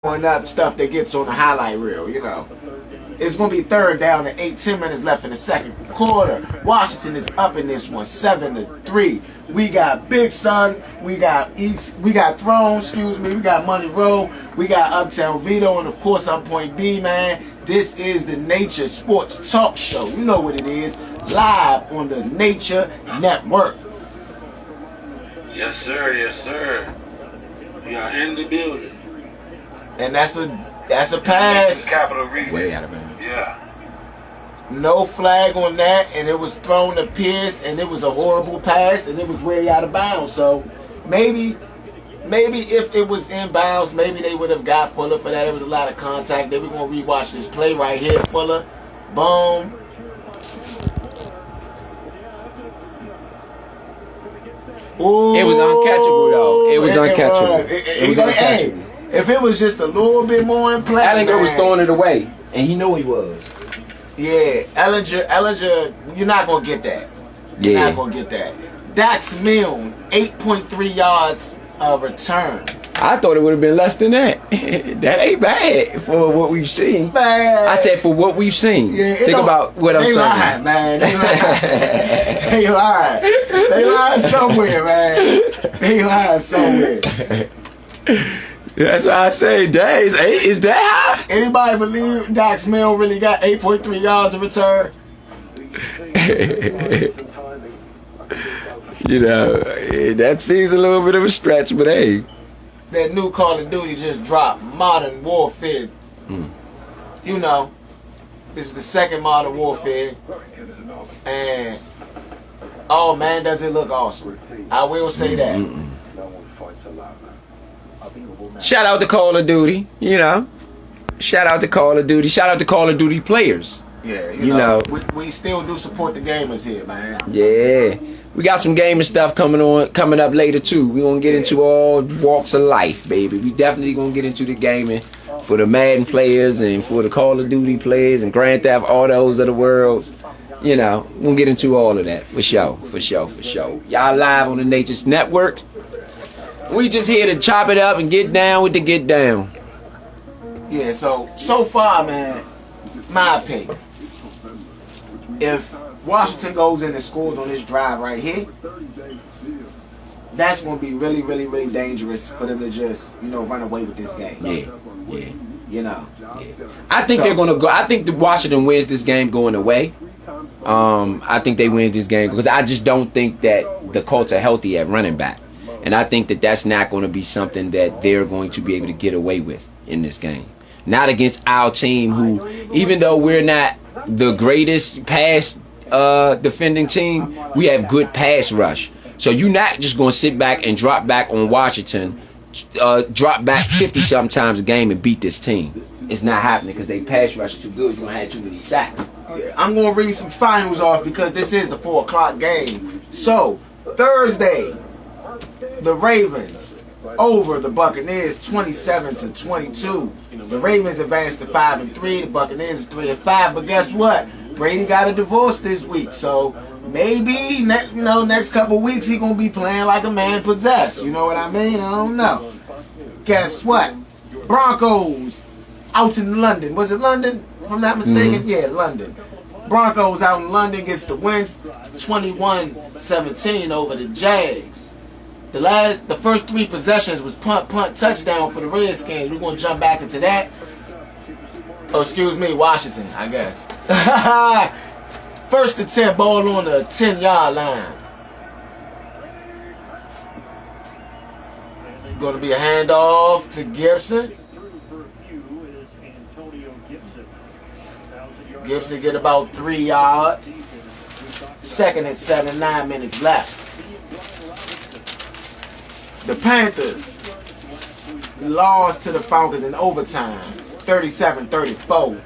on up stuff that gets on the highlight reel, It's going to be third down and 10 minutes left in the second quarter. Washington is up in this one, 7-3. We got Big Sun, we got Throne, we got Money Row, we got Uptown Vido, and of course I'm Point B, man. This is the Nature Sports Talk Show. You know what it is, live on the Nature Network. Yes, sir. Yes, sir. We are in the building. And that's a pass. Capital Region. Way out of bounds. Yeah. No flag on that, and it was thrown to Pierce, and it was a horrible pass, and it was way out of bounds. So maybe if it was in bounds, maybe they would have got Fuller for that. There was a lot of contact. Then we're gonna rewatch this play right here. Fuller, boom. Ooh, It was uncatchable, though. It was uncatchable. It was uncatchable. If it was just a little bit more in play, Ellinger was throwing it away, and he knew he was. Yeah, Ellinger, you're not gonna get that. You're not gonna get that. Dax Milne, 8.3 yards of return. I thought it would have been less than that. That ain't bad for what we've seen. Man. I said for what we've seen. Yeah, think about what I'm saying. They lying, man. They lying. They lying somewhere, man. They lying somewhere. That's why I say, days, is that high? Anybody believe Dax Milne really got 8.3 yards of return? That seems a little bit of a stretch, but hey. That new Call of Duty just dropped, Modern Warfare. This is the second Modern Warfare. And, oh man, does it look awesome. I will say that. Shout out to Call of Duty, Shout out to Call of Duty. Shout out to Call of Duty players. Yeah, you know. We still do support the gamers here, man. Yeah. We got some gaming stuff coming up later too. We're gonna get into all walks of life, baby. We definitely gonna get into the gaming for the Madden players and for the Call of Duty players and Grand Theft Autos of the world. We're gonna get into all of that for sure. Y'all live on the Nature's Network. We just here to chop it up and get down with the get down. Yeah, so far, man, my opinion, if Washington goes in and scores on this drive right here, that's going to be really, really, really dangerous for them to just, run away with this game. Yeah. I think they're going to go. I think the Washington wins this game going away. I think they win this game because I just don't think that the Colts are healthy at running back. And I think that that's not going to be something that they're going to be able to get away with in this game. Not against our team who, even though we're not the greatest pass defending team, we have good pass rush. So you're not just going to sit back and drop back on Washington, drop back 50 sometimes a game and beat this team. It's not happening because they pass rush too good. You're going to have too many sacks. Yeah, I'm going to read some finals off because this is the 4 o'clock game. So, Thursday, the Ravens over the Buccaneers 27-22. The Ravens advanced to 5-3. The Buccaneers 3-5. But guess what? Brady got a divorce this week, so maybe next couple weeks he gonna be playing like a man possessed. You know what I mean? I don't know. Guess what? Broncos out in London. Was it London? If I'm not mistaken, yeah, London. Broncos out in London gets the wins 21-17 over the Jags. The first 3 possessions was punt, touchdown for the Redskins. We're gonna jump back into that. Oh, excuse me, Washington, I guess. First and 10, ball on the 10-yard line. It's going to be a handoff to Gibson. Gibson get about 3 yards. Second and 7, 9 minutes left. The Panthers lost to the Falcons in overtime. 37-34.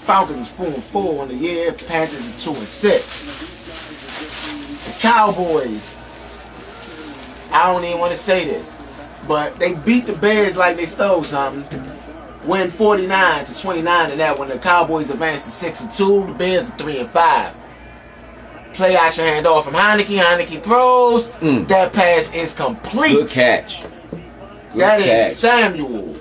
Falcons is 4-4 on the year. Panthers is 2-6. The Cowboys, I don't even want to say this, but they beat the Bears like they stole something. Win 49-29 in that one. The Cowboys advanced to 6-2. The Bears are 3-5. Play action handoff from Heineke. Heineke throws. That pass is complete. Good catch. That is Samuel.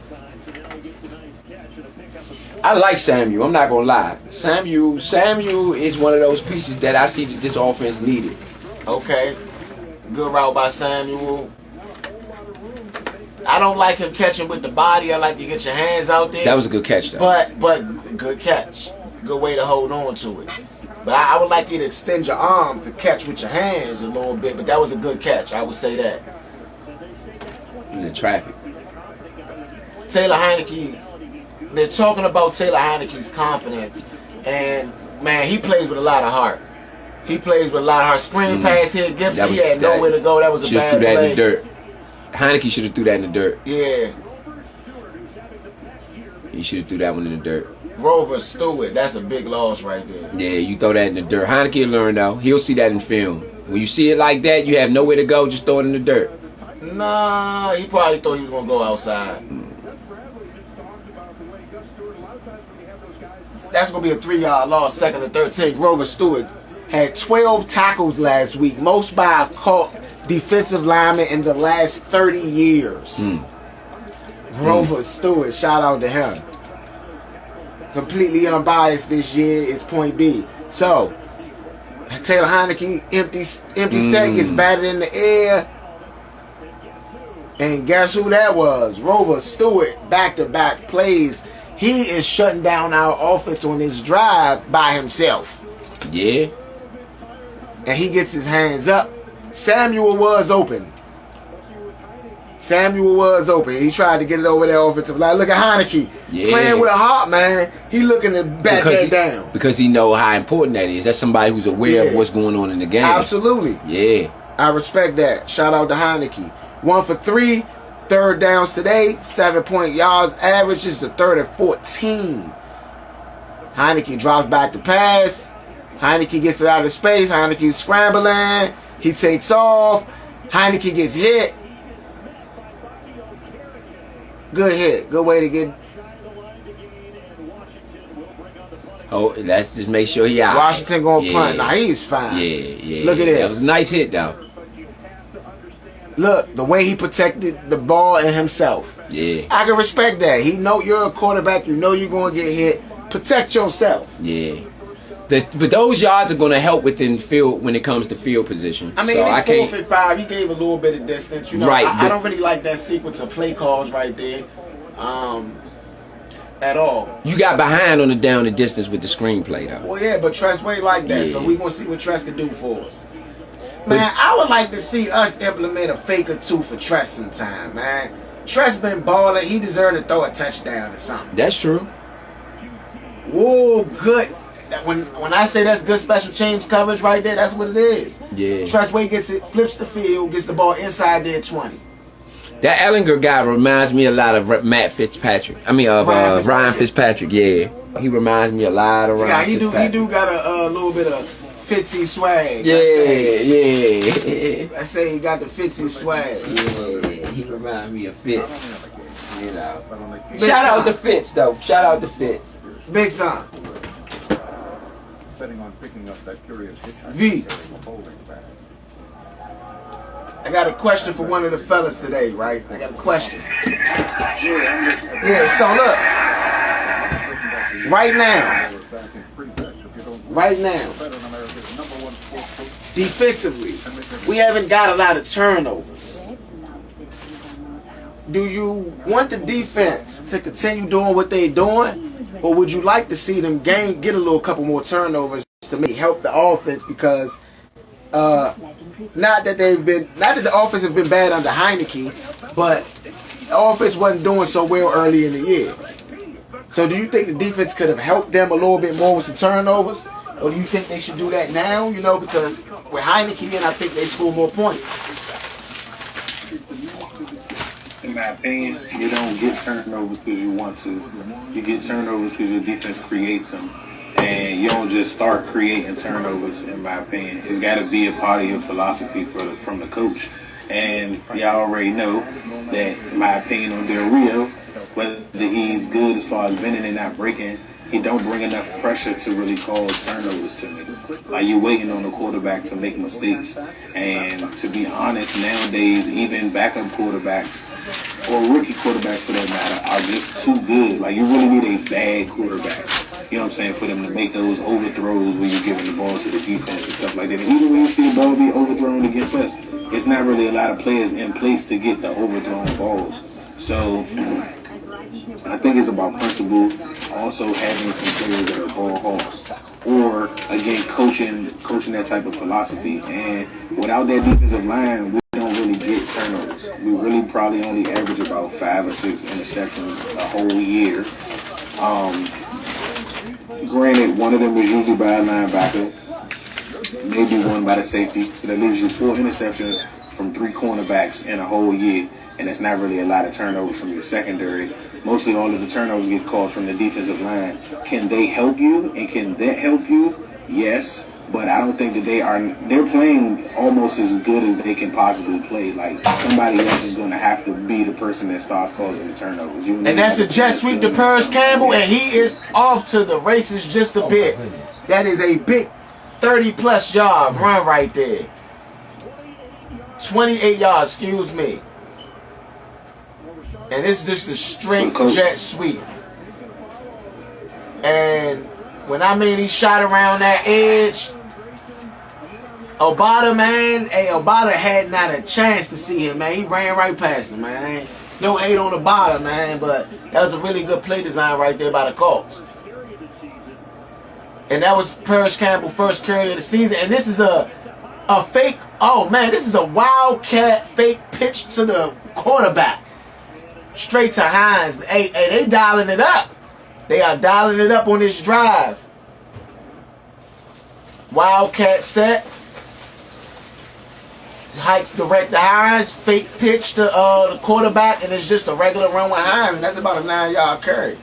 I like Samuel. I'm not gonna lie. Samuel is one of those pieces that I see that this offense needed. Okay. Good route by Samuel. I don't like him catching with the body. I like to get your hands out there. That was a good catch, though. But good catch. Good way to hold on to it. But I would like you to extend your arm to catch with your hands a little bit. But that was a good catch. I would say that. He's in traffic. Taylor Heineke. They're talking about Taylor Heineke's confidence. And, man, he plays with a lot of heart. He plays with a lot of heart. Screen pass here. Gibson, he had nowhere to go. That was a bad play. Threw that in the dirt. Heineke should have threw that in the dirt. Yeah. He should have threw that one in the dirt. Rover Stewart, that's a big loss right there. Yeah, you throw that in the dirt. Heineke will learn, though. He'll see that in film. When you see it like that, you have nowhere to go, just throw it in the dirt. Nah, he probably thought he was going to go outside. That's going to be a 3-yard loss, 2nd and 13. Grover Stewart had 12 tackles last week, most by a caught defensive lineman in the last 30 years. Grover Stewart, shout out to him. Completely unbiased this year is Point B. So, Taylor Heineke, empty set, gets batted in the air. And guess who that was? Grover Stewart, back-to-back plays. He is shutting down our offense on this drive by himself. Yeah. And he gets his hands up. Samuel was open. He tried to get it over there offensive line. Look at Heineke. Yeah. Playing with a heart, man. He looking to bat that down. Because he know how important that is. That's somebody who's aware of what's going on in the game. Absolutely. Yeah. I respect that. Shout out to Heineke. 1 for 3. Third downs today. 7 yards average. Is the 3rd and 14. Heineke drops back to pass. Heineke gets it out of space. Heineke's scrambling. He takes off. Heineke gets hit. Good hit. Good way to get. Oh, let's just make sure he out. Washington going to punt. Nah, he's fine. Yeah. Look at this. That was a nice hit, though. Look, the way he protected the ball and himself. Yeah. I can respect that. He know you're a quarterback. You know you're going to get hit. Protect yourself. Yeah. But those yards are going to help within field when it comes to field position. I mean, it's 4th and 5. He gave a little bit of distance. You know, right, I don't really like that sequence of play calls right there at all. You got behind on the down and distance with the screenplay, though. Well, yeah, but Tress ain't like that, so we're going to see what Tress can do for us. Man, I would like to see us implement a fake or two for Tress sometime, man. Tress been balling. He deserved to throw a touchdown or something. That's true. Whoa, good. When I say that's good special teams coverage right there, that's what it is. Yeah. Tressway gets it, flips the field, gets the ball inside their 20. That Ellinger guy reminds me a lot of Matt Fitzpatrick. I mean, of Ryan Fitzpatrick. Yeah, he reminds me a lot of Ryan Fitzpatrick. He do got a little bit of Fitzy swag. Yeah. Let's say he got the Fitzy swag. Yeah, he reminds me of Fitz. You know. Shout out to Fitz, though. Shout out to Fitz. Big son. On picking up that curious V. I got a question for one of the fellas today, right? I got a question. Yeah, so look. Right now, defensively, we haven't got a lot of turnovers. Do you want the defense to continue doing what they're doing? Or would you like to see them get a little couple more turnovers to help the offense? Because not that the offense has been bad under Heineke, but the offense wasn't doing so well early in the year. So do you think the defense could have helped them a little bit more with some turnovers? Or do you think they should do that now? You know, because with Heineke in, I think they score more points. In my opinion, you don't get turnovers because you want to. You get turnovers because your defense creates them. And you don't just start creating turnovers, in my opinion. It's got to be a part of your philosophy from the coach. And y'all already know that, in my opinion, on Del Rio, whether he's good as far as bending and not breaking, he don't bring enough pressure to really cause turnovers to me. Like, you're waiting on the quarterback to make mistakes. And to be honest, nowadays, even backup quarterbacks or rookie quarterbacks for that matter, are just too good. Like, you really need a bad quarterback. You know what I'm saying? For them to make those overthrows when you're giving the ball to the defense and stuff like that. And even when you see the ball be overthrown against us, it's not really a lot of players in place to get the overthrown balls. So I think it's about principle. Also having some players that are ball hawks. Or again, coaching that type of philosophy. And without that defensive line, we don't really get turnovers. We really probably only average about 5 or 6 interceptions a whole year. Granted, one of them is usually by a linebacker, maybe one by the safety. So that leaves you 4 interceptions from 3 cornerbacks in a whole year. And that's not really a lot of turnovers from your secondary. Mostly all of the turnovers get caused from the defensive line. Can they help you? And can that help you? Yes. But I don't think that they're playing almost as good as they can possibly play. Like, somebody else is going to have to be the person that starts causing the turnovers. And that's a jet sweep to Paris Campbell, and he is off to the races just a bit. That is a big 30-plus yard run right there. 28 yards, excuse me. And it's just a straight jet sweep. And when I mean he shot around that edge, Obata, man, Obata had not a chance to see him, man. He ran right past him, man. Ain't no hate on Obata, man, but that was a really good play design right there by the Colts. And that was Paris Campbell's first carry of the season. And this is a fake, oh man, this is a wildcat fake pitch to the quarterback. Straight to Hines. Hey, they dialing it up. They are dialing it up on this drive. Wildcat set. Hikes direct to Hines. Fake pitch to the quarterback. And it's just a regular run with Hines. And that's about a 9-yard carry.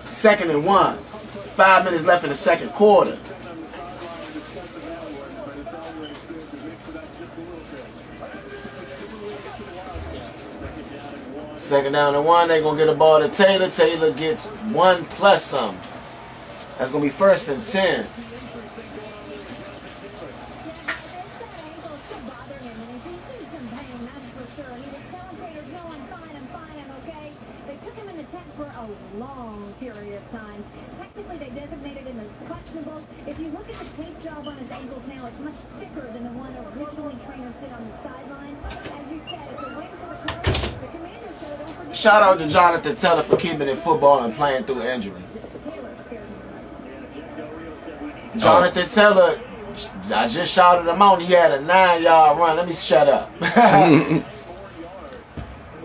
2nd and 1. 5 minutes left in the second quarter. Second down and 1, they're going to get a ball to Taylor. Taylor gets 1 plus some. That's going to be 1st and 10. If you look at the tape job on his ankles now, it's much thicker than the one originally trainers did on the sideline. As you said, it's a win for the Colts. The Commanders showed over. Shout out to Jonathan Taylor for keeping it football and playing through injury. Jonathan Taylor, I just shouted him out. He had a 9-yard run. Let me shut up. Yeah,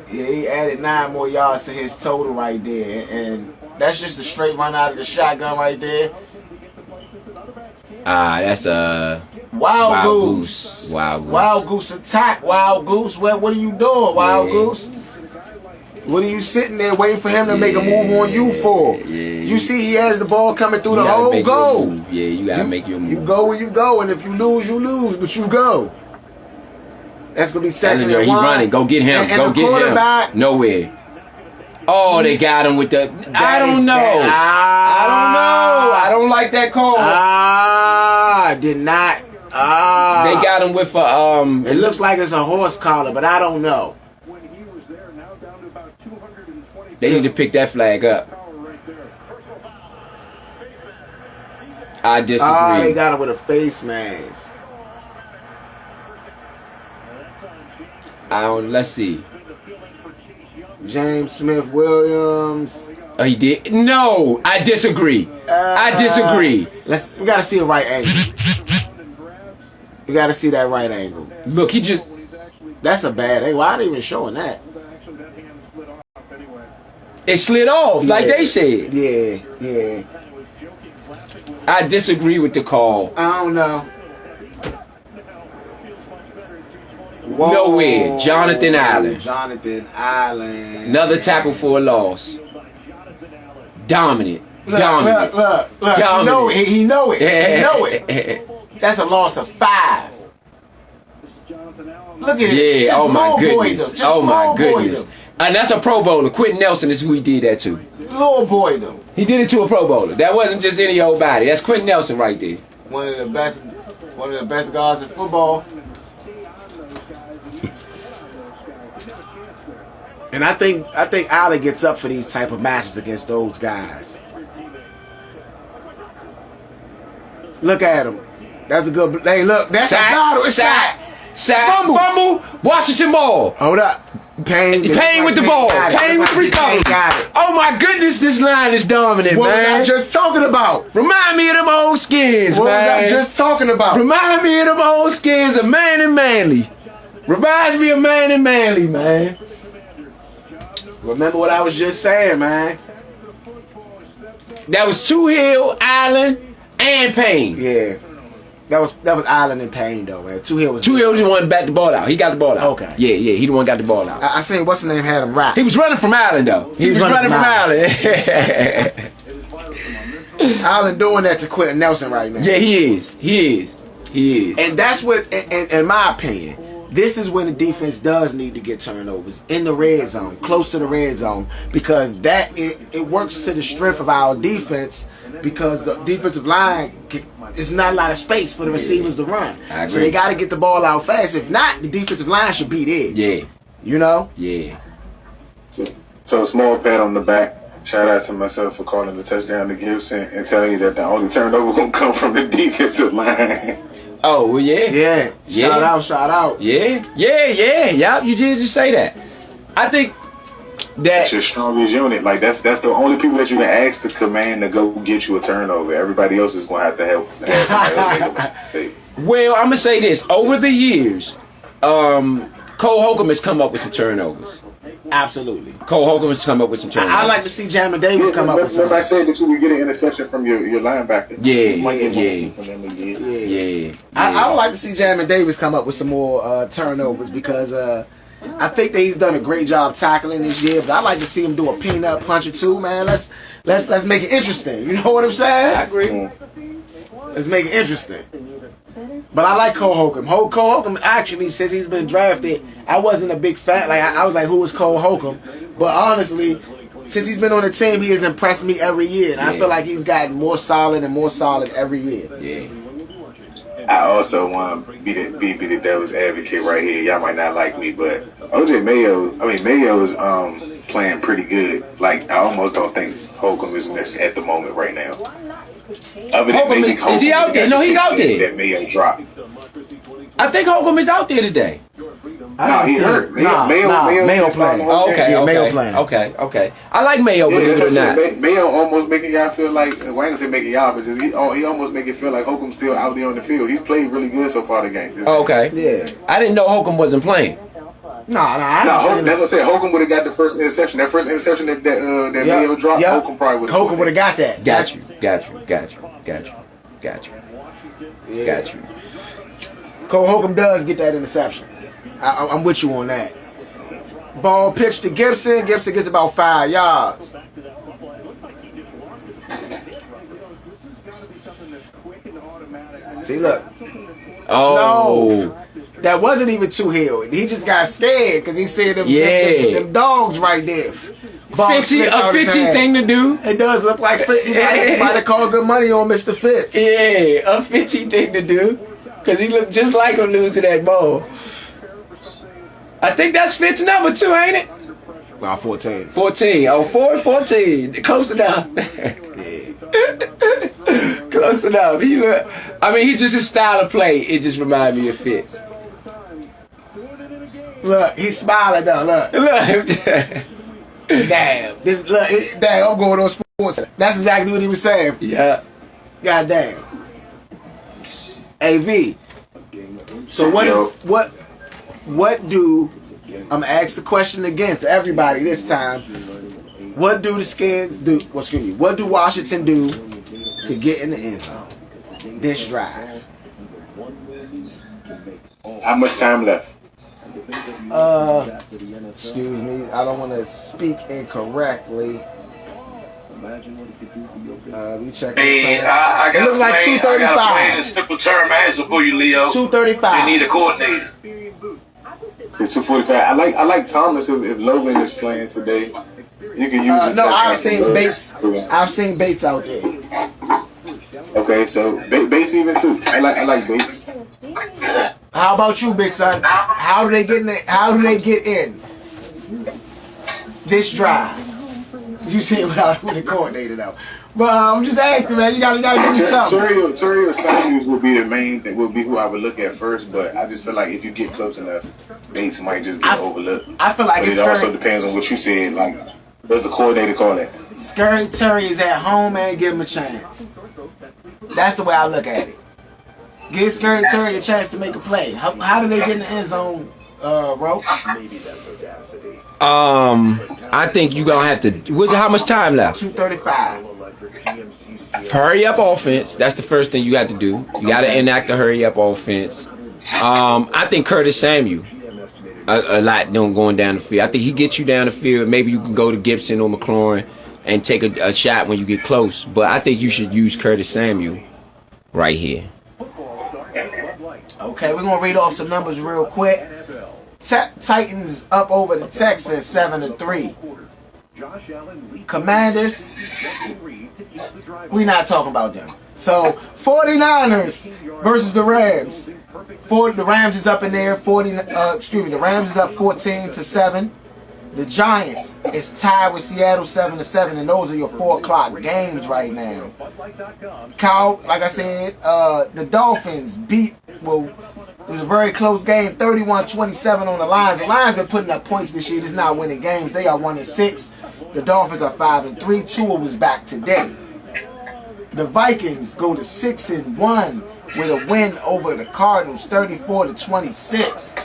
he added 9 more yards to his total right there. And that's just a straight run out of the shotgun right there. That's a Wild Goose. Wild Goose attack. Wild Goose. What are you doing, Wild Goose? What are you sitting there waiting for him to make a move on you for? You see he has the ball coming through the hole, go. Yeah, you gotta make your move. You go where you go, and if you lose, but you go. That's gonna be 2nd and 1. He running. Go get him. Go get him. Nowhere. Oh, they got him with the. I don't know. I don't like that call. Did not. They got him with a. It looks like it's a horse collar, but I don't know. They need to pick that flag up. I disagree. They got him with a face mask. Let's see. James Smith Williams. Oh, he did? No, I disagree. I disagree. We gotta see a right angle. We gotta see that right angle. Look, he just. That's a bad angle. Why are they even showing that? It slid off, like they said. Yeah. I disagree with the call. I don't know. Whoa. Nowhere. Jonathan Allen. Another tackle for a loss. Dominant. Look. Dominant. He know it. That's a loss of 5. Look at it. Yeah, oh my goodness. Oh my goodness. And that's a Pro Bowler. Quentin Nelson is who he did that to. Little boy them. He did it to a Pro Bowler. That wasn't just any old body. That's Quentin Nelson right there. One of the best guards in football. And I think Allen gets up for these type of matches against those guys. Look at him. That's a good. Hey, look. That's a battle. It's sack, fumble. Washington ball. Hold up. Payne with the ball. Payne with the recovery. Oh my goodness, this line is dominant, what man. What was I just talking about? Remind me of them old skins, what man. What was I just talking about? Remind me of them old skins of Man and Manly. Reminds me of Man and Manly, man. Remember what I was just saying, man. That was Toohill, Allen, and Payne. Yeah. That was Allen and Payne though, man. Toohill was the one back the ball out. He got the ball out. Okay. Yeah, he the one got the ball out. I seen what's the name had him rap. He was running from Allen though. He was running from Allen. Allen doing that to Quentin Nelson right now. Yeah, he is. And that's what, in my opinion, this is when the defense does need to get turnovers in the red zone, close to the red zone, because it works to the strength of our defense, because the defensive line is not a lot of space for the receivers to run. So they got to get the ball out fast. If not, the defensive line should be there. Yeah. You know? Yeah. So small pat on the back. Shout out to myself for calling the touchdown to Gibson and telling you that the only turnover gonna come from the defensive line. Oh, well, yeah. Yeah. Shout out. Yeah. Yup, you did just say that. I think that's your strongest unit. Like that's the only people that you can ask to command to go get you a turnover. Everybody else is gonna have to help. Somebody else make a mistake. Well, I'm gonna say this. Over the years, Cole Holcomb has come up with some turnovers. Absolutely. Cole Holcomb has come up with some turnovers. I like to see Jamin Davis come up with some. I said that you would get an interception from your linebacker. Yeah. I would like to see Jamin Davis come up with some more turnovers, because I think that he's done a great job tackling this year. But I'd like to see him do a peanut punch or two, man. Let's make it interesting. You know what I'm saying? I agree. Let's make it interesting. But I like Cole Holcomb. Cole Holcomb, actually, since he's been drafted, I wasn't a big fan. Like I was like, who is Cole Holcomb? But honestly, since he's been on the team, he has impressed me every year. And I feel like he's gotten more solid and more solid every year. Yeah. I also want to be the devil's advocate right here. Y'all might not like me, but Mayo is playing pretty good. Like, I almost don't think Holcomb is missing at the moment right now. Holcomb is he out there? No, he's out there. That Mayo dropped. I think Holcomb is out there today. No, he hurt. Mayo playing. Oh, okay. Mayo playing. Okay. I like Mayo, believe it or not. Mayo almost making y'all feel like, well, I ain't gonna say making y'all, but just he almost make it feel like Holcomb's still out there on the field. He's played really good so far the game. Okay. Yeah. I didn't know Holcomb wasn't playing. That's what I said. Holcomb would have got the first interception. That first interception that Mayo dropped, Holcomb probably would have got that. Got you. Cole Holcomb does get that interception. I'm with you on that. Ball pitched to Gibson. Gibson gets about 5 yards. See, look. Oh. No. That wasn't even Toohill. He just got scared because he said them dogs right there. A Fitzy thing to do. It does look like Fitz. You might have called good money on Mr. Fitz. Yeah, a Fitzy thing to do. Because he looked just like him losing that ball. I think that's Fitz number 2, ain't it? 14. 14. Oh, 4 and 14. Close enough. Close enough. He just his style of play. It just reminds me of Fitz. Look, he's smiling though. Look. Damn. Damn, I'm going on sports. That's exactly what he was saying. Yeah. God damn. AV. So what do I'm gonna ask the question again to everybody this time. What do the Skins do? What do Washington do to get in the end zone this drive? How much time left? Excuse me, I don't want to speak incorrectly. We check. It looks like 2:35. I got a simple term answer for you, Leo. 2:35. You need a coordinator. So 2:45. I like Thomas if Logan is playing today. You can use it. No, I've seen Bates. I've seen Bates out there. Okay, so Bates even too. I like Bates. How about you, big son? How do they get in? this drive. You see without the coordinator though. But I'm just asking, man. You gotta give me something. Terrio Samuels would be the main. That would be who I would look at first. But I just feel like if you get close enough, Bates might just get overlooked. I feel like but it also depends on what you said. Like, does the coordinator call that? Scary Terry is at home, man. Give him a chance. That's the way I look at it. Give Scary Terry a chance to make a play. How do they get in the end zone, Ro? I think you gonna have to. How much time left? 2:35. Hurry up offense. That's the first thing you got to do. You got to enact the hurry up offense. I think Curtis Samuel a lot going down the field. I think he gets you down the field. Maybe you can go to Gibson or McLaurin and take a shot when you get close. But I think you should use Curtis Samuel right here. Okay, we're gonna read off some numbers real quick. Titans up over the Texans 7-3. Commanders, we not talking about them. So 49ers versus the Rams. The Rams is up in there. The Rams is up 14-7. The Giants is tied with Seattle 7-7, and those are your 4 o'clock games right now. Like I said, the Dolphins beat. Well, it was a very close game, 31-27 on the Lions. The Lions been putting up points this year. Just not winning games. They are 1-6. The Dolphins are 5-3. Tua was back today. The Vikings go to 6-1 with a win over the Cardinals, 34-26.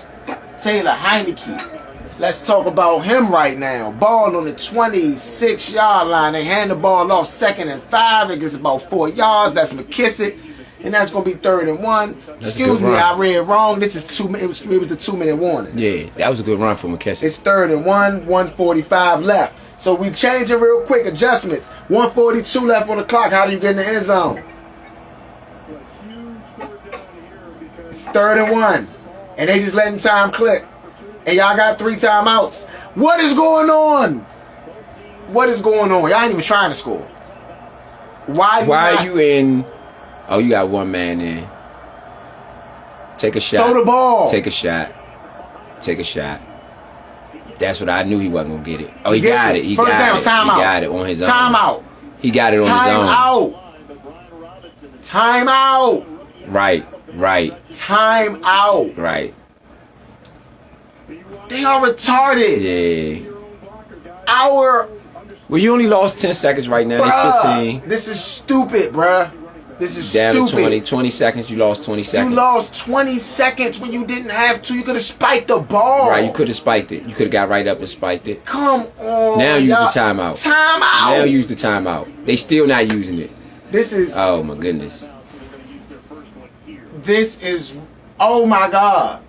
Taylor Heineke. Let's talk about him right now. Ball on the 26-yard line. They hand the ball off 2nd and 5. It gets about 4 yards. That's McKissick. And that's going to be 3rd and 1. Excuse me, I read wrong. This is 2 minutes. It was the 2-minute warning. Yeah, that was a good run for McKissick. It's 3rd and 1, 1:45 left. So we change it real quick. Adjustments. 1:42 left on the clock. How do you get in the end zone? It's 3rd and 1. And they just letting time click. And y'all got 3 timeouts. What is going on? What is going on? Y'all ain't even trying to score. Why are you in? Oh, you got 1 man in. Take a shot. Throw the ball. Take a shot. Take a shot. That's what I knew he wasn't going to get it. Oh, he got it. He First got down, it. time He out. got it on his own. Time out. He got it on his own. Time out. Right. Time out. Right. They are retarded. Yeah. Well, you only lost 10 seconds right now. They 15. This is stupid, bruh. This is down stupid. To 20 seconds. You lost 20 seconds. You lost 20 seconds when you didn't have to. You could have spiked the ball. Right, you could have spiked it. You could have got right up and spiked it. Come on. Now use the timeout. Timeout. Now use the timeout. They still not using it. This is. Oh my goodness. This is. Oh my God.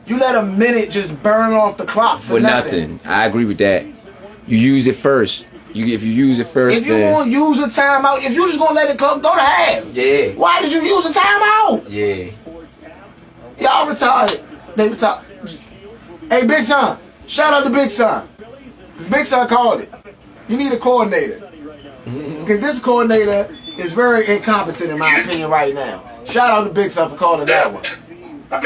You let a minute just burn off the clock for nothing. I agree with that. You use it first. If you use it first, if you want to use a timeout, if you just gonna let it go to half. Yeah. Why did you use a timeout? Yeah. Y'all retarded. They retarded. Hey, Big Son. Shout out to Big Son. Because Big Son called it. You need a coordinator. Because this coordinator is very incompetent in my opinion right now. Shout out to Big Son for calling that one. I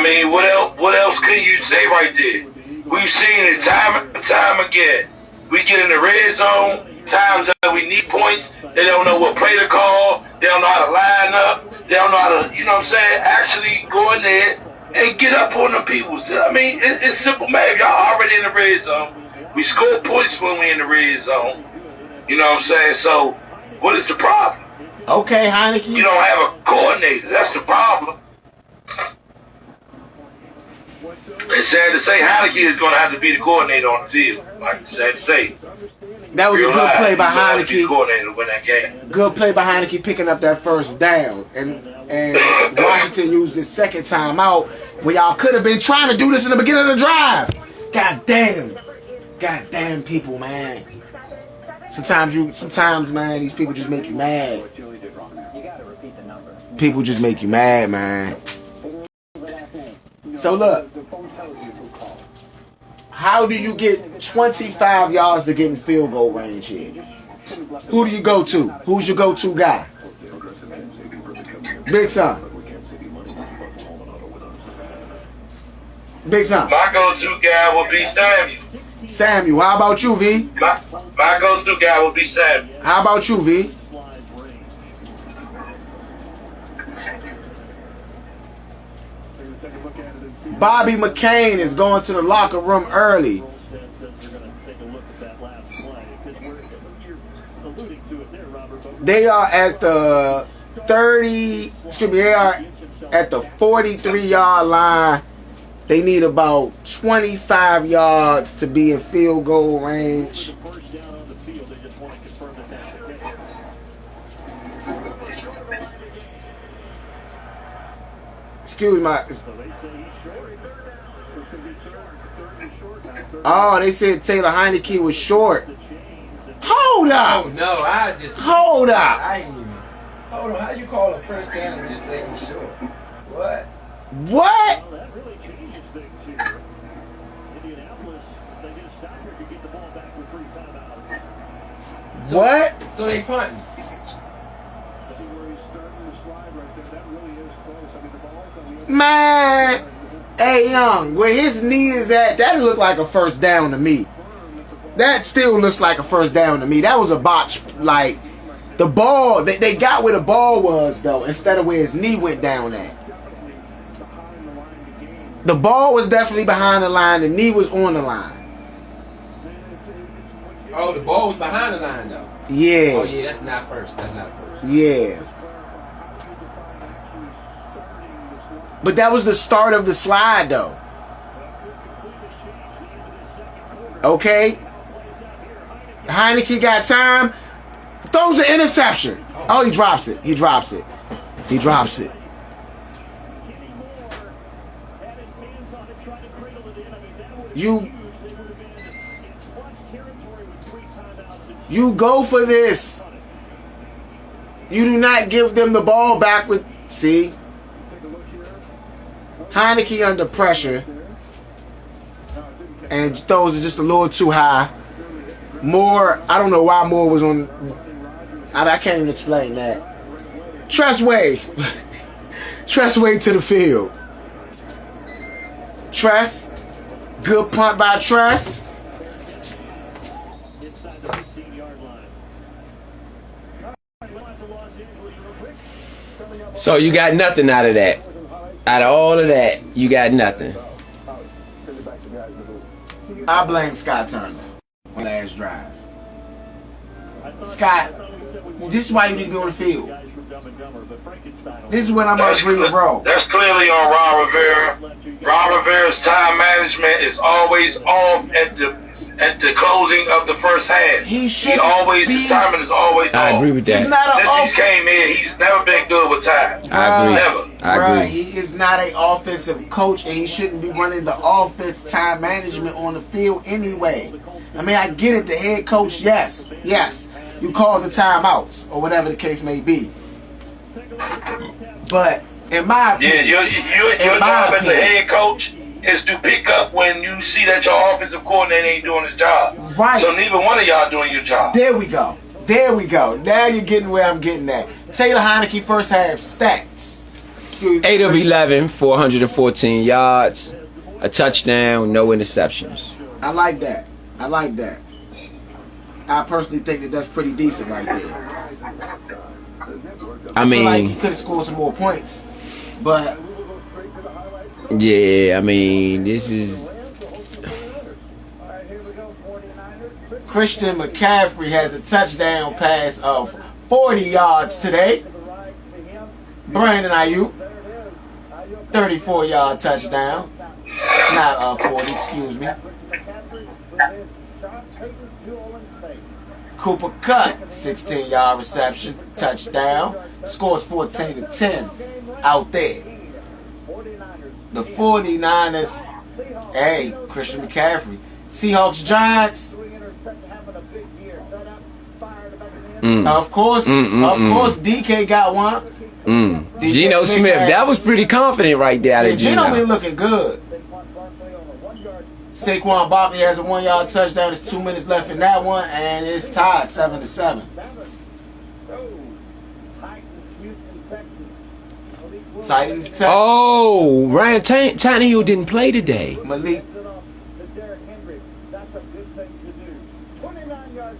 mean, what else can you say right there? We've seen it time and time again. We get in the red zone, times that we need points. They don't know what play to call. They don't know how to line up. They don't know how to, you know what I'm saying, actually go in there and get up on the people. I mean, it's simple math. Y'all already in the red zone. We score points when we in the red zone. You know what I'm saying? So, what is the problem? Okay, Heineke. You don't have a coordinator. That's the problem. It's sad to say Heineke is going to have to be the coordinator on the field. Like, sad to say. That was a good play by Heineke. Coordinator to win that game. Good play by Heineke picking up that first down. And Washington used his second time out when y'all could have been trying to do this in the beginning of the drive. God damn people, man. Sometimes, man, these people just make you mad. People just make you mad, man. So look, how do you get 25 yards to get in field goal range here? Who do you go to? Who's your go-to guy? Big Son. Big Son. My go-to guy would be Samuel. Samuel. How about you, V? My go-to guy would be Sam. How about you, V? Bobby McCain is going to the locker room early. They are at the 30, excuse me, they are at the 43-yard line. They need about 25 yards to be in field goal range. Excuse me. Oh, they said Taylor Heineke was short. Hold up! Oh no, I just Hold up! I ain't even. Hold on, how you call a first down and just say he's short? What? What? What? So they punting. Man, hey Young, where his knee is at, that looked like a first down to me. That still looks like a first down to me. That was a botch. Like the ball, they got where the ball was though, instead of where his knee went down at. The ball was definitely behind the line. The knee was on the line. Oh, the ball was behind the line though. Yeah. Oh yeah, that's not first. That's not first. Yeah. But that was the start of the slide though. Okay. Heineke got time. Throws an interception. Oh, he drops it. He drops it. He drops it. You go for this. You do not give them the ball back with. See? Heineke under pressure. And throws it just a little too high. Moore, I don't know why Moore was on. I can't even explain that. Tressway. Tressway to the field. Tress. Good punt by Tress. So you got nothing out of that. Out of all of that, you got nothing. I blame Scott Turner on the last drive. Scott, this is why you need to be on the field. This is when I'm on Green Road. That's clearly on Ron Rivera. Ron Rivera's time management is always off at the closing of the first half. His timing is always off. I agree with that. Since he came in, he's never been good with time. I agree. Never. I agree. He is not an offensive coach, and he shouldn't be running the offense time management on the field anyway. I mean, I get it, the head coach, yes. You call the timeouts, or whatever the case may be. But, in my opinion... Yeah, your job as a head coach is to pick up when you see that your offensive coordinator ain't doing his job. Right. So neither one of y'all doing your job. There we go. Now you're getting where I'm getting at. Taylor Heineke first half stats. 8 of 11, 414 yards, a touchdown, no interceptions. I like that. I personally think that that's pretty decent right there. I mean, feel like he could have scored some more points, but yeah, I mean, this is Christian McCaffrey has a touchdown pass of 40 yards today. Brandon Ayuk, 34-yard touchdown. Not 40, excuse me. Cooper Kupp, 16-yard reception, touchdown. Scores 14-10 out there. The 49ers, hey, Christian McCaffrey. Seahawks, Giants. Of course, DK got one. Geno Smith, that was pretty confident right there. Yeah, Geno been looking good. Saquon Barkley has a 1-yard touchdown. There's 2 minutes left in that one, and it's tied 7-7. Titans, Texans. Oh, Ryan Tannehill didn't play today. Malik.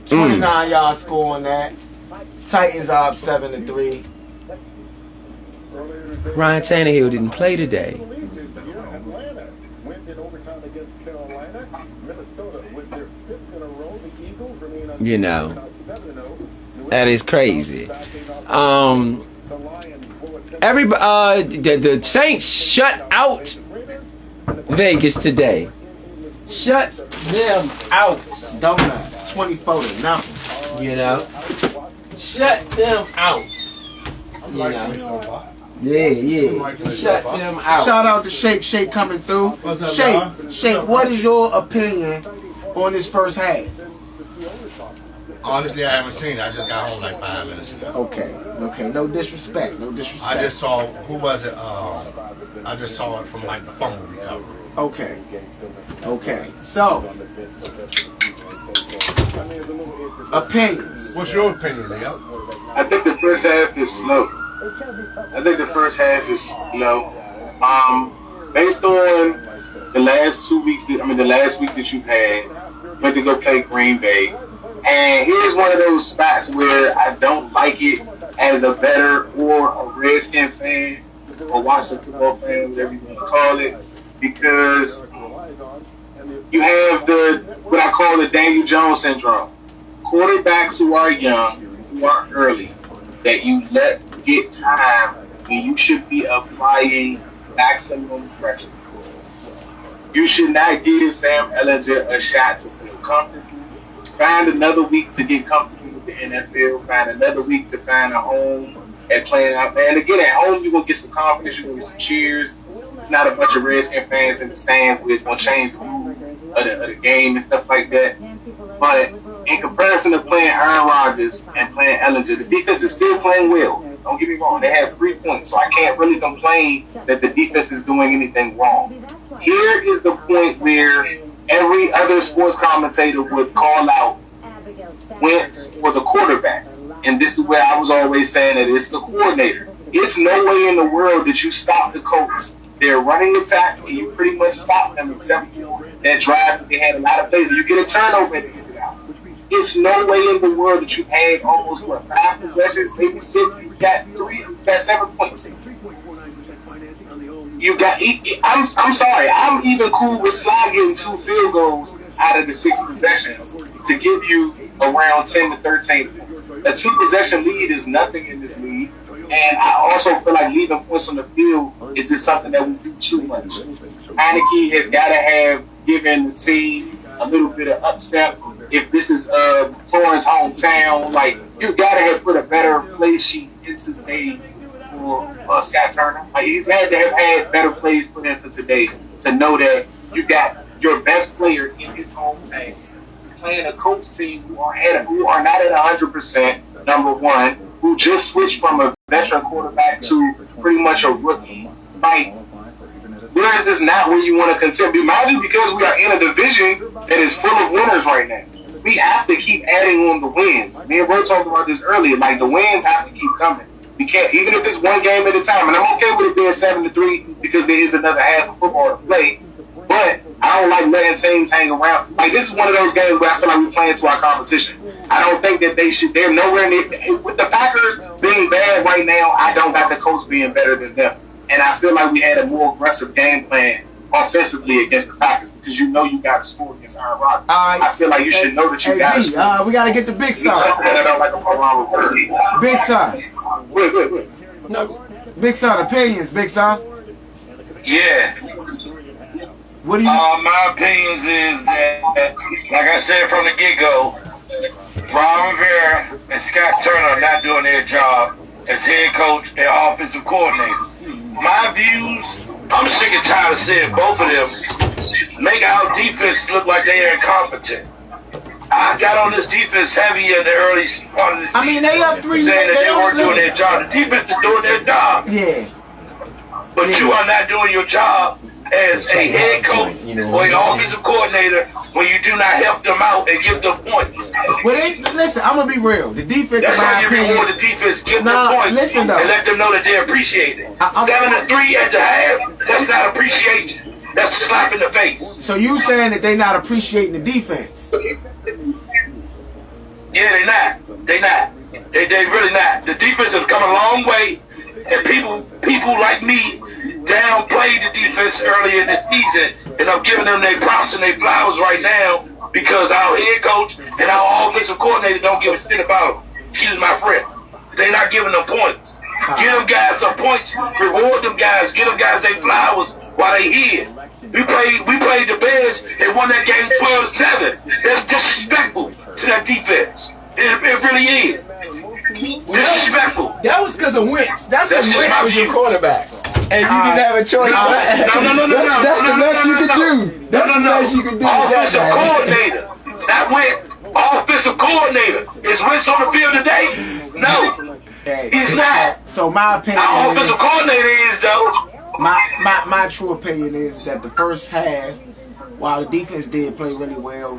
29-yard score on that. Titans are up 7-3. Ryan Tannehill didn't play today. You know, that is crazy. The Saints shut out Vegas today. Shut them out. Donut, 24-0. You know, shut them out. You know. Yeah. Shut them out. Shout out to Shake coming through. What's up, Shake, what is your opinion on this first half? Honestly, I haven't seen it. I just got home like 5 minutes ago. Okay. No disrespect. I just saw, who was it? I just saw it from like the fumble recovery. Okay. So, opinions. What's your opinion, Leo? I think the first half is slow. Based on the last 2 weeks, the last week that you've had, went to go play Green Bay. And here's one of those spots where I don't like it as a better or a Redskin fan or Washington football fan, whatever you want to call it, because you have what I call the Daniel Jones syndrome. Quarterbacks who are young, who are early, that you let get time when you should be applying maximum pressure. You should not give Sam Ellinger a shot to feel comfortable. Find another week to get comfortable with the NFL. Find another week to find a home at playing out there. And again, at home, you're going to get some confidence. You're going to get some cheers. It's not a bunch of Redskin fans in the stands where it's going to change the mood of the game and stuff like that. But in comparison to playing Aaron Rodgers and playing Ellinger, the defense is still playing well. Don't get me wrong. They have 3 points, so I can't really complain that the defense is doing anything wrong. Here is the point where every other sports commentator would call out Wentz for the quarterback. And this is where I was always saying that it's the coordinator. It's no way in the world that you stop the Colts. They're running attack, and you pretty much stop them except for that drive. They had a lot of plays, and you get a turnover at the end of it out. It's no way in the world that you've had almost, 5 possessions, maybe 6, you got 7 points. I'm sorry, I'm even cool with Sly getting 2 field goals out of the 6 possessions to give you around 10 to 13 points. A 2-possession lead is nothing in this league, and I also feel like leaving points on the field is just something that we do too much. Heineke has got to have given the team a little bit of upstep. If this is Florence hometown, like, you got to have put a better play sheet into the game for Scott Turner. Like, he's had to have had better plays put in for today to know that you got your best player in his hometown playing a Colts team who are not at 100%. Number one, who just switched from a veteran quarterback to pretty much a rookie. Like, where is this not where you want to contend? Imagine, because we are in a division that is full of winners right now. We have to keep adding on the wins. Me and Bro talked about this earlier. Like, the wins have to keep coming. We can't, even if it's one game at a time. And I'm okay with it being 7-3 because there is another half of football to play. But I don't like letting teams hang around. Like, this is one of those games where I feel like we're playing to our competition. I don't think that they're nowhere near. With the Packers being bad right now, I don't got the Colts being better than them. And I feel like we had a more aggressive game plan offensively against the Packers because you know you got to score against Aaron Rodgers. I feel like you should know that you got to score. We got to get the big side. I don't like around with big side. Wait. No. Big side opinions, big side. Yeah. What do you? My opinions is that, like I said from the get-go, Ron Rivera and Scott Turner are not doing their job as head coach and offensive coordinator. My views, I'm sick and tired of seeing both of them make our defense look like they are incompetent. I got on this defense heavy in the early part of the season. I mean, they up 3. Saying that they weren't doing their job. The defense is doing their job. Yeah. But you are not doing your job as a head coach or an offensive coordinator when you do not help them out and give them points. Well, listen, I'm going to be real. The defense, that's in my how you opinion, reward the defense, give them points, listen, though, and let them know that they appreciate it. 7-3 at the half, that's not appreciation. That's a slap in the face. So you saying that they not appreciating the defense? Yeah, they not. They not. They really not. The defense has come a long way, and people like me downplayed the defense earlier in the season, and I'm giving them their props and their flowers right now because our head coach and our offensive coordinator don't give a shit about them. Excuse my friend. They not giving them points. Give them guys some points. Reward them guys. Give them guys their flowers while they here. We played the Bears and won that game 12-7. That's disrespectful to that defense. It really is. Disrespectful. That was because of Wentz. That's because just Wentz my was your view. quarterback. And you didn't have a choice. No. That's the best you could do. That's the best you could do. Offensive coordinator. That Wentz. Offensive coordinator. Is Wentz on the field today? No. Hey, He's not. So my opinion Our offensive is, coordinator is though. my true opinion is that the first half, while the defense did play really well,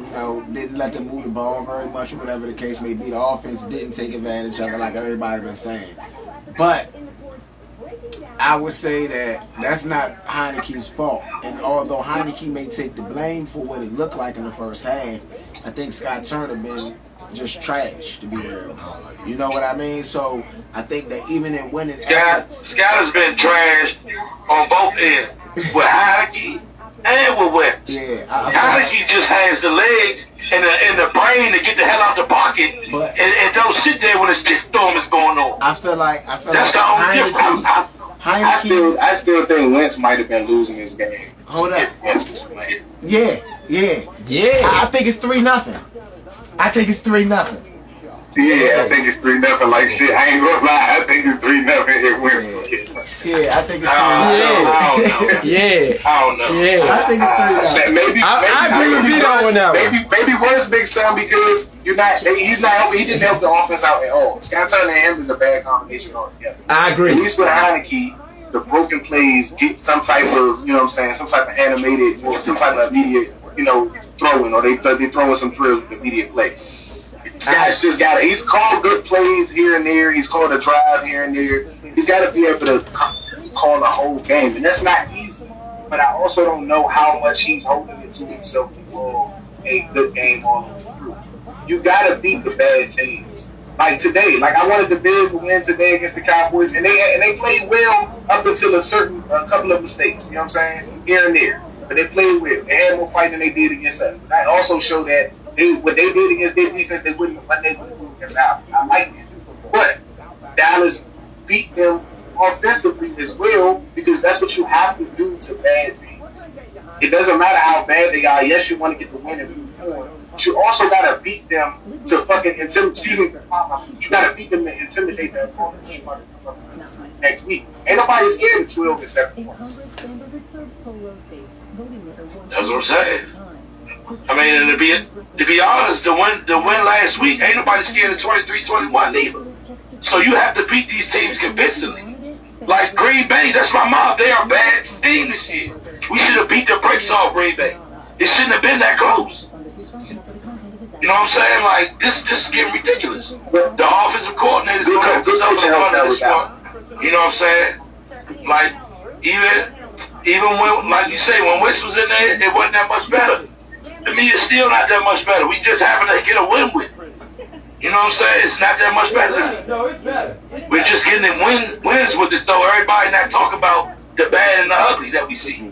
didn't let them move the ball very much or whatever the case may be, the offense didn't take advantage of it like everybody's been saying. But I would say that that's not Heineke's fault. And although Heineke may take the blame for what it looked like in the first half, I think Scott Turner been just trash, to be real. You know what I mean? So I think that even in winning efforts, Scott has been trashed on both ends with Heineke and with Wentz. yeah, Heineke just has the legs and the brain to get the hell out the pocket and don't sit there when a storm is going on. I feel like That's the only difference. I still think Wentz might have been losing his game. Hold up. If Wentz was playing. Yeah. I think it's 3-0. I think it's 3-0. Yeah, I think it's 3-0. Like shit, I ain't gonna lie. I think it's 3-0 if Wentz plays. Yeah, I think it's 3-0. I don't know. Yeah. I don't know. Yeah. I think it's 3-0. Maybe I agree with Vido on that one. Maybe Wentz big son because he's not helping. He didn't help the offense out at all. Scott Turner and him is a bad combination altogether. I agree. At least with Heineke, the broken plays get some type of, some type of animated or some type of immediate, throwing, or they throwing some through immediate play. Scott's just got it. He's called good plays here and there. He's called a drive here and there. He's got to be able to call a whole game, and that's not easy. But I also don't know how much he's holding it to himself to call a good game all the way through. You got to beat the bad teams. Like today, I wanted the Bears to win today against the Cowboys, and they played well up until a couple of mistakes. You know what I'm saying? Here and there, but they played well. They had more fight than they did against us. But that also showed that what they did against their defense, they wouldn't do against ours. I like it, but Dallas beat them offensively as well because that's what you have to do to bad teams. It doesn't matter how bad they are. Yes, you want to get the win and move on. But you also got to beat them to fucking intimidate. You got to beat them to intimidate their opponents next week. Ain't nobody scared of 12-7 points. That's what I'm saying. I mean, and to be honest, the win last week, ain't nobody scared of 23-21 either. So you have to beat these teams convincingly. Like Green Bay, that's my mom. They are a bad team this year. We should have beat the brakes off Green Bay. It shouldn't have been that close. You know what I'm saying? Like this is getting ridiculous. The offensive coordinator is going to have to run at this point. You know what I'm saying? Like even when, like you say, when Wentz was in there, it wasn't that much better. To me, it's still not that much better. We just happen to get a win with. You know what I'm saying? It's not that much better. No, it's better. We're just getting wins with it, though. Everybody not talk about the bad and the ugly that we see.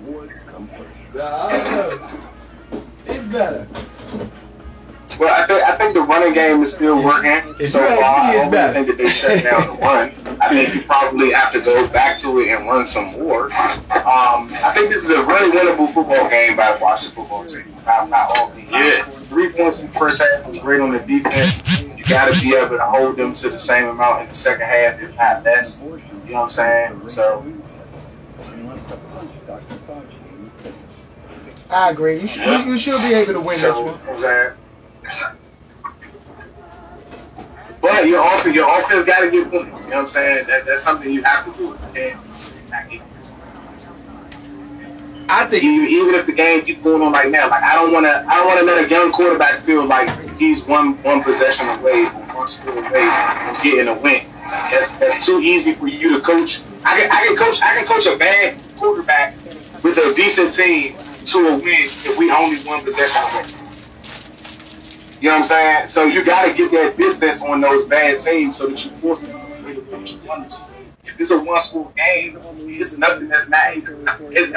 It's better. Well, I think the running game is still working so far. I don't think that they shut down the run. I think you probably have to go back to it and run some more. I think this is a really winnable football game by the Washington football team. Not all teams. Yeah. 3 points in the first half was great on the defense. You got to be able to hold them to the same amount in the second half, if not less. You know what I'm saying? So. I agree. You should be able to win this one. But your offense got to get points. You know what I'm saying? That's something you have to do. You can't not get points. I think even if the game keeps going on like now, like I don't want to let a young quarterback feel like he's one possession away, one score away from getting a win. That's too easy for you to coach. I can coach a bad quarterback with a decent team to a win if we only one possession away. You know what I'm saying? So you got to get that distance on those bad teams so that you force them to play the coach you want to. If it's a one-score game, it's nothing that's not. And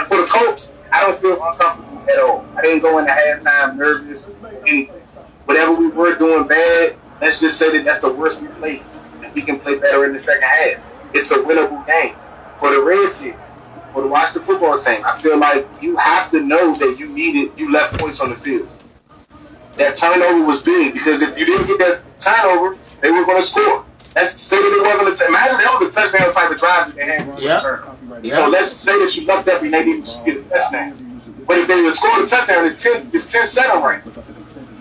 for the Colts, I don't feel uncomfortable at all. I didn't go into halftime nervous or anything. Whatever we were doing bad, let's just say that that's the worst we played. And we can play better in the second half. It's a winnable game. For the Redskins, for the Washington football team, I feel like you have to know that you left points on the field. That turnover was big because if you didn't get that turnover, they were going to score. Let's say that it wasn't imagine that was a touchdown type of drive that they had on the turnover. So let's say that you left up and they didn't get a touchdown. But if they would score a touchdown, it's 10-7 right.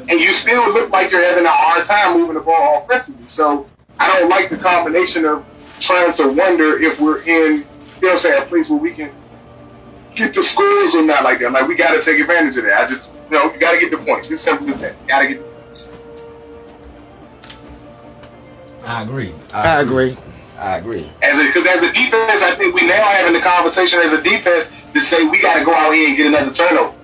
And you still look like you're having a hard time moving the ball offensively. So I don't like the combination of trying to wonder if we're in, you know what I'm saying, a place where we can get the scores or not like that. Like, we got to take advantage of that. You got to get the points. It's simple as that. You got to get the points. I agree. Because as a defense, I think we now having the conversation as a defense to say we got to go out here and get another turnover.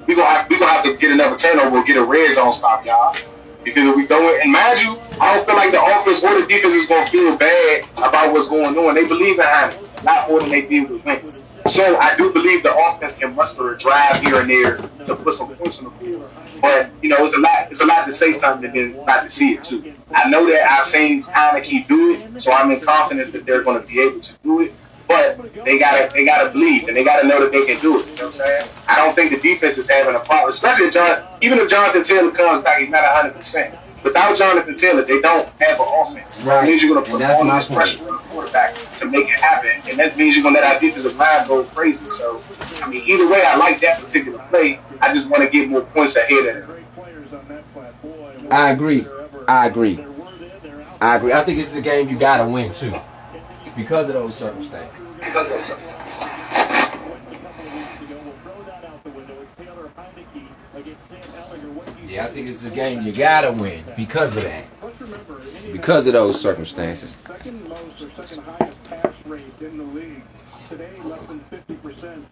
We gonna have to get another turnover or get a red zone stop, y'all. Because if we don't, and mind you, I don't feel like the offense or the defense is going to feel bad about what's going on. They believe in Heineken a lot more than they did with Wentz. So I do believe the offense can muster a drive here and there to put some points on the board. But, it's a lot to say something and then not to see it too. I know that I've seen Heineken do it, so I'm in confidence that they're going to be able to do it. But they gotta believe and they gotta know that they can do it. You know what I'm saying? I don't think the defense is having a problem, especially even if Jonathan Taylor comes back, he's not 100%. Without Jonathan Taylor, they don't have an offense. Right. That means you're gonna put all this pressure on the quarterback to make it happen, and that means you're gonna let our defensive line go crazy. So, either way, I like that particular play. I just want to get more points ahead of it. I agree. I think this is a game you gotta win too. Because of those circumstances. Yeah, I think it's a game you gotta win because of that. Because of those circumstances. Second most or second highest pass rate in the league. Today, less than 50%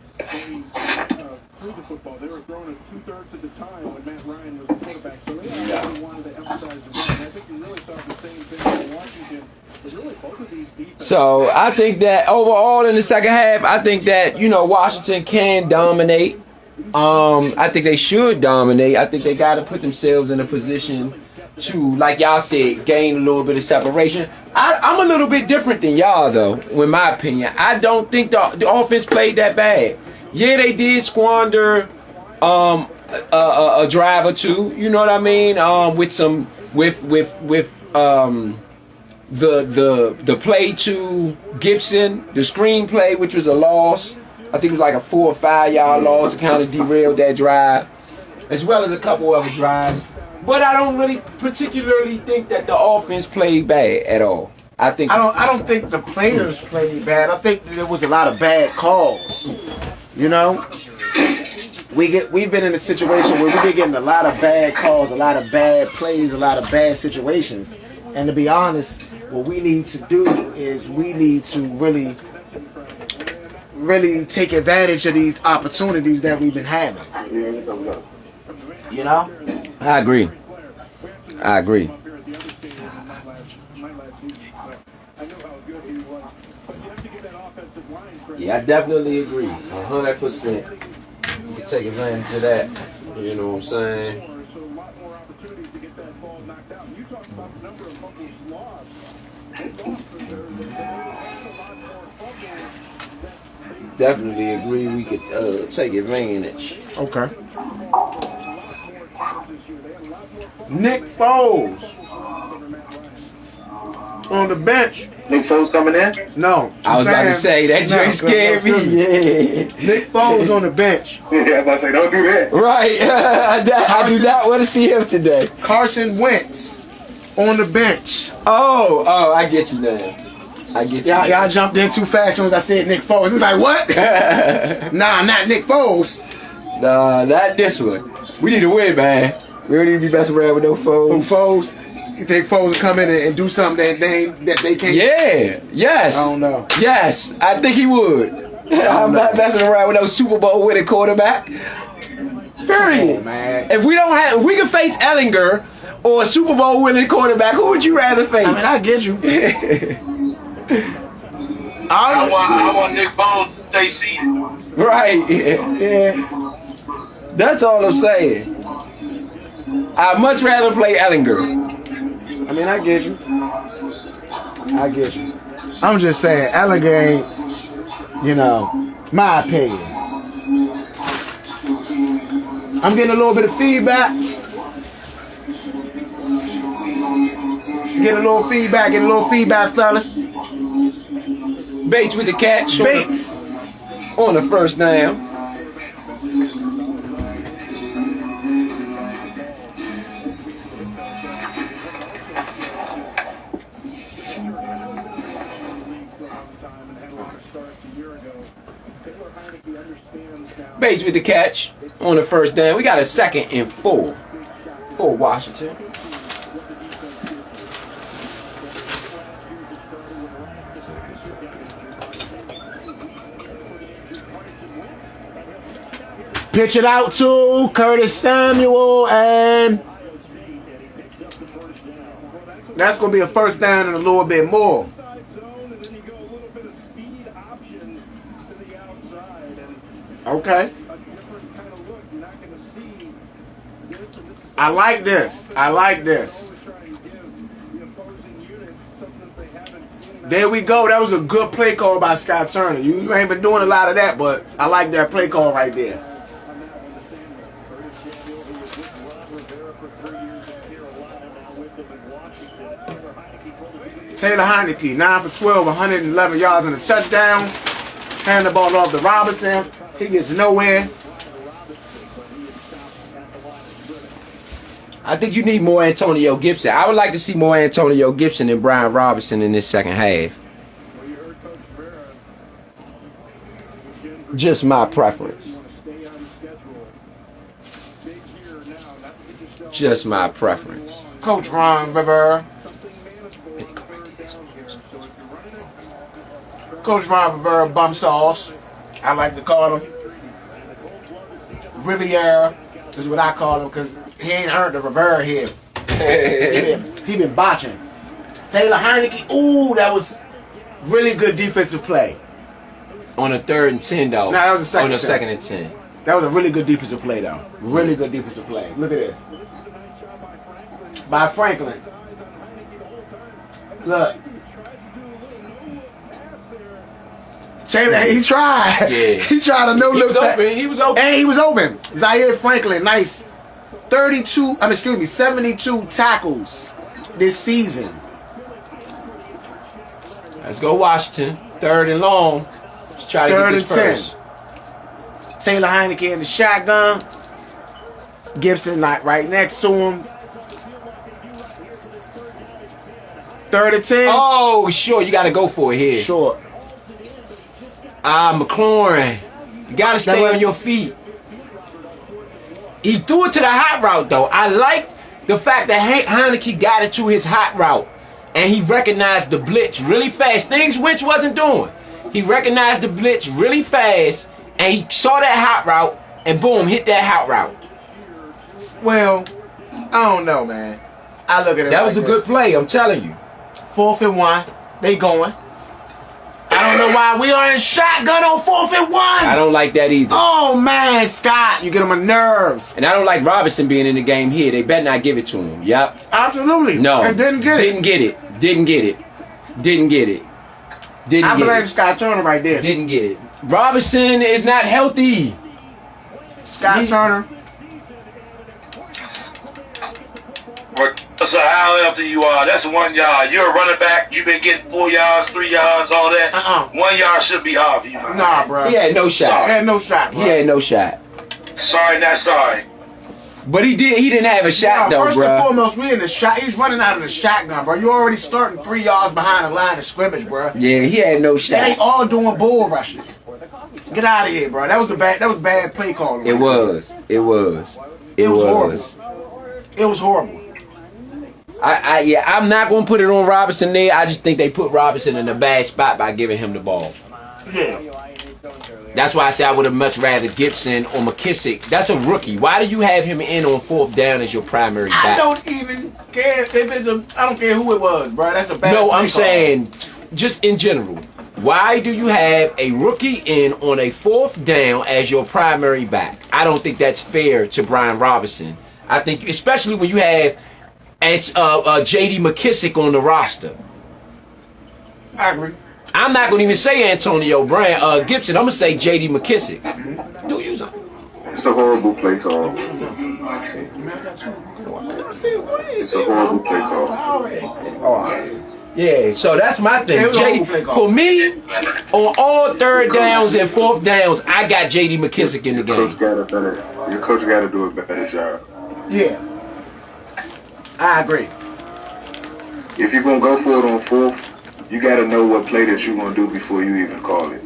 threw the football. They were throwing it 2/3 of the time when Matt Ryan was the quarterback. So they really wanted to emphasize the run. I think we really saw the same thing in Washington. So I think that overall in the second half, I think that Washington can dominate. I think they should dominate. I think they got to put themselves in a position to, like y'all said, gain a little bit of separation. I'm a little bit different than y'all though, in my opinion. I don't think the offense played that bad. Yeah, they did squander a drive or two. You know what I mean? The play to Gibson, the screenplay, which was a loss. I think it was like a 4 or 5 yard loss. It kind of derailed that drive, as well as a couple other drives. But I don't really particularly think that the offense played bad at all. I don't think the players played bad. I think that there was a lot of bad calls. We've been in a situation where we've been getting a lot of bad calls, a lot of bad plays, a lot of bad situations. And to be honest, what we need to do is we need to really take advantage of these opportunities that we've been having. I agree. Yeah, I definitely agree. 100%. You can take advantage of that. You know what I'm saying? Definitely agree we could take advantage. Okay. Nick Foles on the bench. Nick Foles coming in? No. I was about to say, that joint scared me. Yeah. Nick Foles on the bench. Yeah, I was about to say, don't do that. Right. I do not want to see him today. Carson Wentz on the bench. Oh, I get you now. Y'all jumped in too fast as soon as I said Nick Foles. It's like, what? Nah, not Nick Foles. Nah, not this one. We need to win, man. We don't need to be messing around with no Foles. Foles? You think Foles will come in and do something that they can't? Yeah. Yes. I don't know. Yes, I think he would. I'm not messing around with no Super Bowl winning quarterback. Period. on, man. If we can face Ellinger or a Super Bowl winning quarterback, who would you rather face? I mean, I get you. I want Nick Foles to stay seated. Right. Yeah. That's all I'm saying. I'd much rather play Ellinger. I mean, I get you. I get you. I'm just saying, Ellinger ain't, my opinion. I'm getting a little bit of feedback. Getting a little feedback, fellas. Bates with the catch. Bates. On the first down. Bates with the catch on the first down. We got a 2nd and 4 for Washington. Pitch it out to Curtis Samuel, and that's going to be a first down and a little bit more. Okay. I like this. There we go. That was a good play call by Scott Turner. You ain't been doing a lot of that, but I like that play call right there. Taylor Heineke, 9 for 12, 111 yards and a touchdown. Hand the ball off to Robinson. He gets nowhere. I think you need more Antonio Gibson. I would like to see more Antonio Gibson than Brian Robinson in this second half. Just my preference. Just my preference. Coach Ron Rivera. Coach Ron Rivera bum sauce. I like to call him. Riviera is what I call him because he ain't earned the Rivera here. he been botching. Taylor Heineke, ooh, that was really good defensive play. On a 3rd and 10, though. No, that was a second. On a 2nd and 10. That was a really good defensive play, though. Really good defensive play. Look at this. By Franklin. Look. Taylor, he tried. Yeah. He tried to no-look back. He was open. And he was open. Zaire Franklin, nice. 72 tackles this season. Let's go Washington. 3rd and long. Let's try to get this first. 10. Taylor Heineke in the shotgun. Gibson right next to him. 3rd and 10. Oh, sure. You got to go for it here. Short. McLaurin. You got to stay on your feet. He threw it to the hot route, though. I like the fact that Heineke got it to his hot route. And he recognized the blitz really fast. Things Wentz wasn't doing. He recognized the blitz really fast. And he saw that hot route. And boom, hit that hot route. Well, I don't know, man. I look at it That like was a this. good play, I'm telling you. 4th and 1. They going. I don't know why we are in shotgun on 4th and 1. I don't like that either. Oh, man, Scott. You get on my nerves. And I don't like Robinson being in the game here. They better not give it to him. Yep. Absolutely. No. And didn't get it. Didn't get it. I blame Scott Turner right there. Didn't get it. Robinson is not healthy. Scott Turner. Regardless of how healthy you are, that's 1 yard. You're a running back. You've been getting 4 yards, 3 yards, all that. 1 yard should be hard for you, man. Nah, bro. He had no shot. He had no shot, bro. He had no shot. Sorry, not sorry. But he didn't have a shot, though, first bro. and foremost, we in the shot. He's running out of the shotgun, bro. You already starting 3 yards behind the line of scrimmage, bro. Yeah, he had no They shot. all doing bull rushes. Get out of here, bro. That was bad play calling. It was horrible. It was horrible. I'm not gonna put it on Robinson there. I just think they put Robinson in a bad spot by giving him the ball. Yeah. That's why I say I would have much rather Gibson or McKissick. That's a rookie. Why do you have him in on 4th down as your primary back? I don't even care if it's a. I don't care who it was, bro. That's a bad. No, play I'm call. saying just in general. Why do you have a rookie in on a 4th down as your primary back? I don't think that's fair to Brian Robinson. I think, especially when you have J.D. McKissick on the roster. I agree. I'm not going to even say Antonio Gibson. I'm going to say J.D. McKissick. Do use him. It's a horrible play call. It's a horrible play call. Yeah, so that's my thing. Yeah, for me, on all 3rd downs and 4th downs, I got J.D. McKissick in the game. Your coach got to do a better job. Yeah, I agree. If you're gonna go for it on 4th, you got to know what play that you're gonna do before you even call it.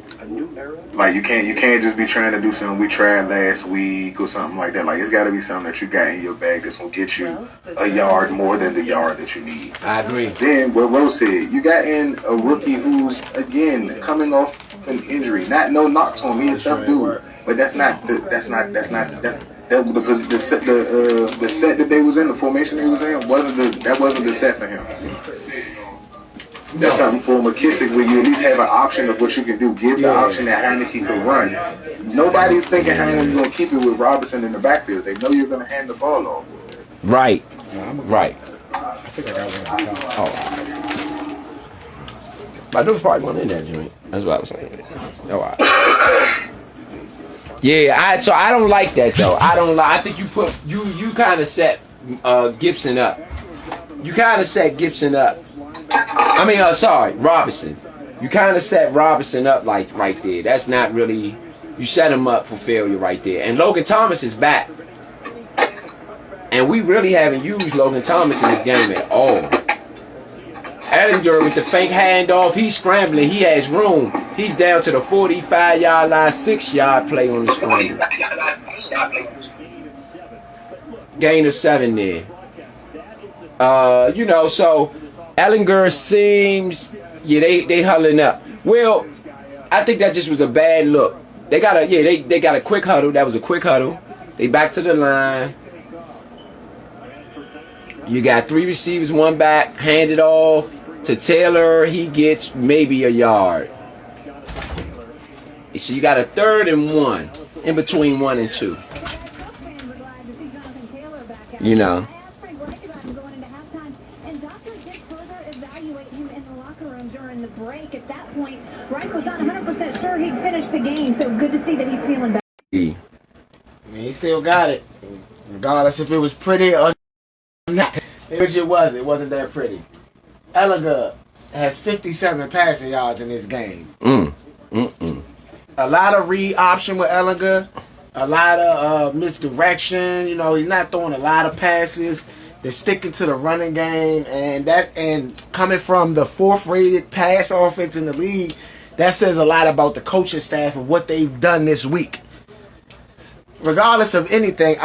Like you can't just be trying to do something we tried last week or something like that. Like it's got to be something that you got in your bag that's gonna get you a yard more than the yard that you need. I agree. Then what Rose said, you got in a rookie who's again coming off an injury. No knocks on me, a tough dude, but that's not because the set that they was in, the formation they was in, wasn't the set for him. That's something for McKissick where you at least have an option of what you can do. Give the option that Heineke could run. Nobody's thinking how you're going to keep it with Robinson in the backfield. They know you're going to hand the ball off. Right. Right. I think I got one. But there was probably one in that joint. That's what I was saying. Oh, wow. Yeah, so I don't like that though. I think you kind of set Gibson up. You kind of set Gibson up. Robinson. You kind of set Robinson up like right there. That's not really. You set him up for failure right there. And Logan Thomas is back, and we really haven't used Logan Thomas in this game at all. Ellinger with the fake handoff, he's scrambling, he has room. He's down to the 45-yard line, 6-yard play on the screen. Gain of 7 there. So Ellinger seems, they huddling up. Well, I think that just was a bad look. They got a quick huddle. That was a quick huddle. They back to the line. You got 3 receivers, 1 back, hand it off to Taylor. He gets maybe a yard. So you got a 3rd and 1 in between 1 and 2. You know. At that point, Wright was not 100% sure he'd finish the game, so good to see that he's feeling better. I mean, he still got it, regardless if it was pretty or not. Which it wasn't. It wasn't that pretty. Ellinger has 57 passing yards in this game. A lot of read option with Ellinger. A lot of misdirection. You know, he's not throwing a lot of passes. They're sticking to the running game, and coming from the 4th rated pass offense in the league, that says a lot about the coaching staff and what they've done this week. Regardless of anything,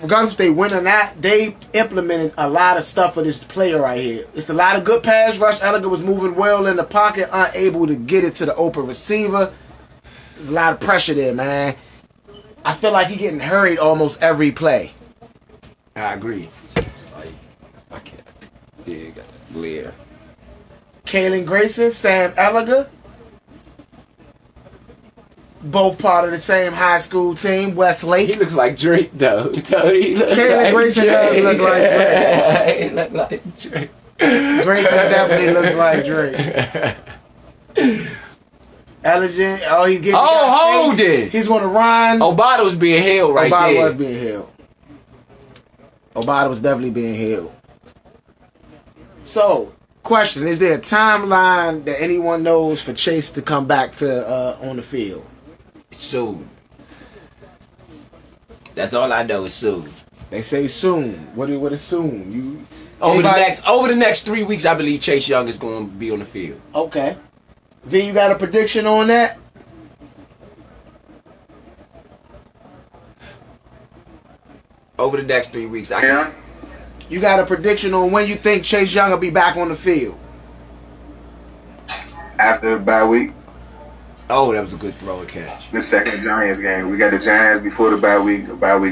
regardless if they win or not, they implemented a lot of stuff for this player right here. It's a lot of good pass rush. Ellinger was moving well in the pocket, unable to get it to the open receiver. There's a lot of pressure there, man. I feel like he's getting hurried almost every play. I agree. I can't. Yeah, got that glare. Kalen Grayson, Sam Ellinger. Both part of the same high school team, Westlake. He looks like Drake, though. Kalen Grayson does look like Drake. He looks like Drake. Grayson definitely looks like Drake. Ellinger, he's getting. Hold it. He's going to run. Obata was being held right there. Obata was being held. Obata was definitely being held. So, question: is there a timeline that anyone knows for Chase to come back to on the field? Soon. That's all I know is soon. They say soon. What is soon? Over the next 3 weeks, I believe Chase Young is going to be on the field. Okay. V, you got a prediction on that? Over the next 3 weeks, You got a prediction on when you think Chase Young will be back on the field? After the bye week. Oh, that was a good throw and catch. The second Giants game. We got the Giants before the bye week,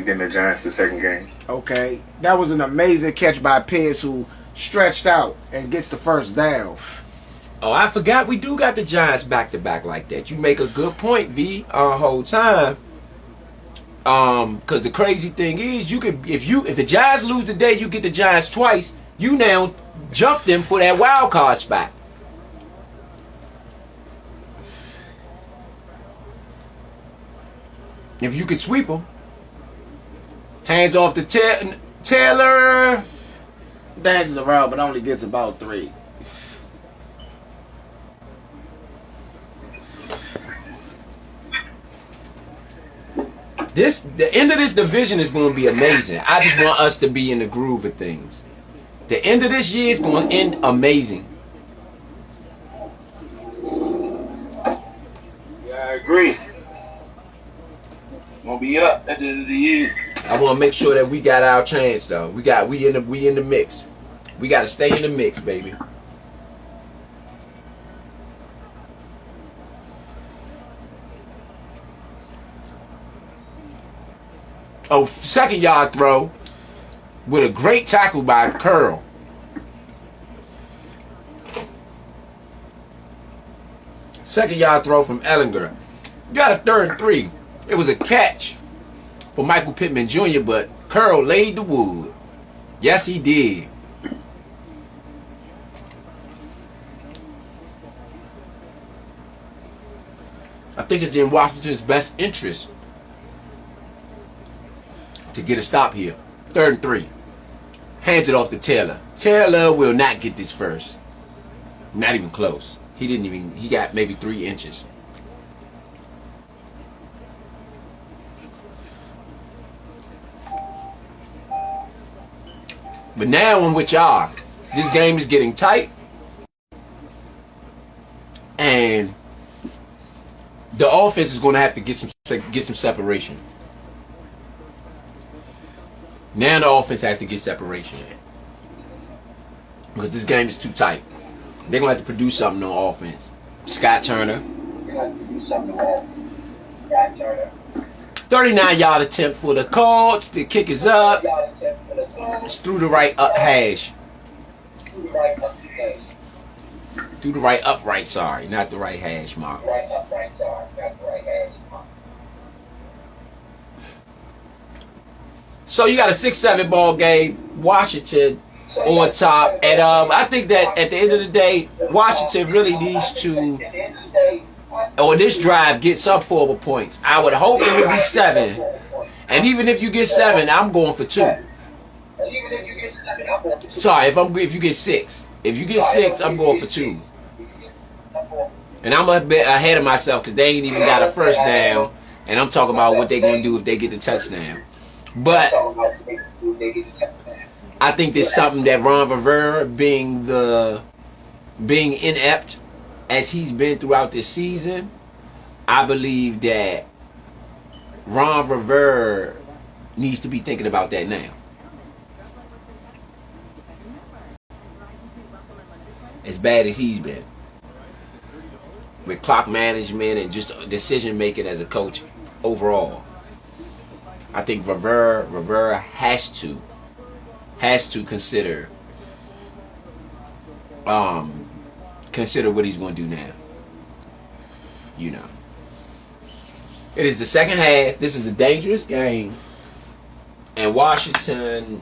then the Giants the second game. Okay. That was an amazing catch by Pitts, who stretched out and gets the first down. Oh, I forgot we do got the Giants back to back like that. You make a good point, V, whole time. Cause the crazy thing is, you could if the Giants lose today, you get the Giants twice. You now jump them for that wild card spot. If you could sweep them, hands off to Taylor. Dances around, but only gets about 3. The end of this division is going to be amazing. I just want us to be in the groove of things. The end of this year is going to end amazing. Yeah, I agree. Gonna be up at the end of the year. I want to make sure that we got our chance though. We in the mix. We got to stay in the mix, baby. Oh, second yard throw with a great tackle by Curl. Second yard throw from Ellinger. You got a 3rd and 3. It was a catch for Michael Pittman Jr., but Curl laid the wood. Yes, he did. I think it's in Washington's best interest to get a stop here. 3rd and 3. Hands it off to Taylor. Taylor will not get this first. Not even close. He got maybe 3 inches. But now I'm with y'all. This game is getting tight. And the offense is going to have to get some separation. Now the offense has to get separation. Because this game is too tight. They're going to have to produce something on offense. Scott Turner. 39-yard attempt for the Colts. The kick is up. It's through the right up hash. Through the right upright, sorry. Not the right hash mark. So you got a 6-7 ball game. Washington on top. And I think that at the end of the day, Washington really needs to, or this drive gets up 4 points. I would hope it would be 7. And even if you get 7, I'm going for 2. Sorry, if you get 6. If you get 6, I'm going for 2. And I'm a bit ahead of myself because they ain't even got a first down. And I'm talking about what they're going to do if they get the touchdown. But I think there's something that Ron Rivera, being inept as he's been throughout this season, I believe that Ron Rivera needs to be thinking about that now. As bad as he's been with clock management and just decision making as a coach overall, I think Rivera has to consider what he's going to do now. You know, it is the second half. This is a dangerous game, and Washington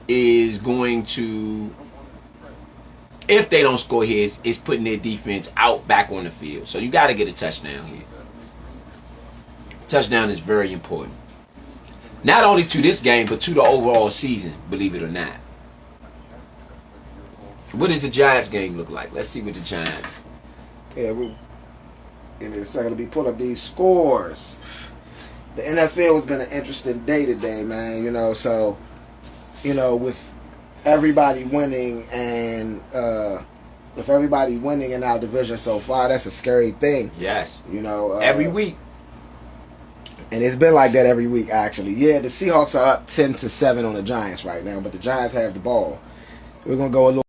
is going to, if they don't score here, is putting their defense out back on the field. So you got to get a touchdown here. Touchdown is very important. Not only to this game, but to the overall season, believe it or not. What does the Giants game look like? Let's see what the Giants. Yeah, in a second, we put up these scores. The NFL has been an interesting day today, man. You know, so, you know, with everybody winning and with everybody winning in our division so far, that's a scary thing. Yes. You know, every week. And it's been like that every week, actually. Yeah, the Seahawks are up 10-7 on the Giants right now, but the Giants have the ball. We're gonna go a little